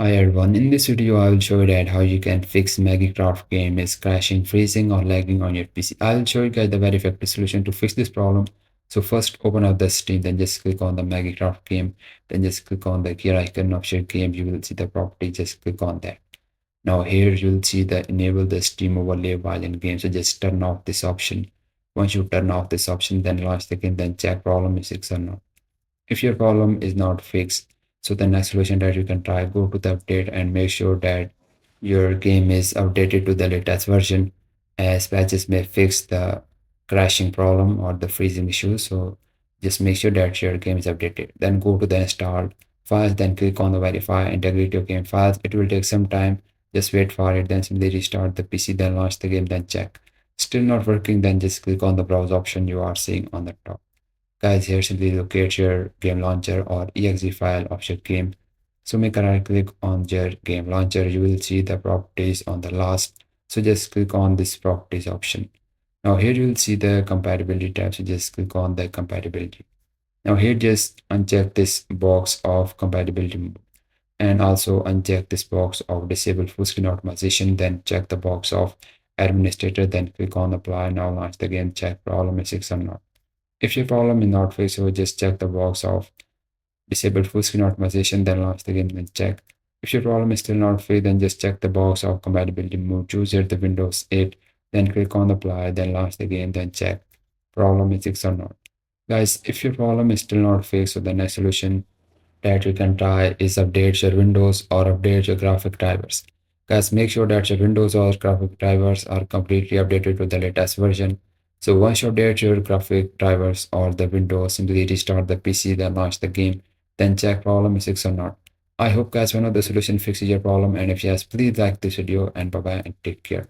Hi everyone, in this video I will show you that how you can fix Magicraft game is crashing, freezing or lagging on your PC. I'll show you guys the very effective solution to fix this problem. So first open up the Steam, then just click on the Magicraft game, then just click on the gear icon of your game. You will see the property, just click on that. Now here you'll see the enable the Steam overlay while in game. So just turn off this option. Once you turn off this option, then launch the game, then check problem is fixed or not. If your problem is not fixed, so the next solution that you can try, go to the update and make sure that your game is updated to the latest version, as patches may fix the crashing problem or the freezing issue. So just make sure that your game is updated. Then go to the installed files, then click on the verify, integrate your game files. It will take some time. Just wait for it, then simply restart the PC, then launch the game, then check. Still not working, then just click on the browse option you are seeing on the top. Guys, here simply locate your game launcher or exe file of your game. So make a right click on your game launcher. You will see the properties on the last. So just click on this properties option. Now here you will see the compatibility tab. So just click on the compatibility. Now here just uncheck this box of compatibility mode and also uncheck this box of disable full screen optimization. Then check the box of administrator. Then click on apply. Now launch the game. Check problem is fixed or not. If your problem is not fixed, so just check the box of disable full screen optimization, then launch the game, then check. If your problem is still not fixed, then just check the box of compatibility mode, choose here the Windows 8, then click on apply, then launch the game, then check problem is fixed or not. Guys, if your problem is still not fixed, so the next solution that you can try is update your Windows or update your graphic drivers. Guys, make sure that your Windows or graphic drivers are completely updated to the latest version. So once you update your graphic drivers or the Windows, simply restart the PC, then launch the game, then check problem is fixed or not. I hope guys one of the solution fixes your problem, and if yes, please like this video and bye bye and take care.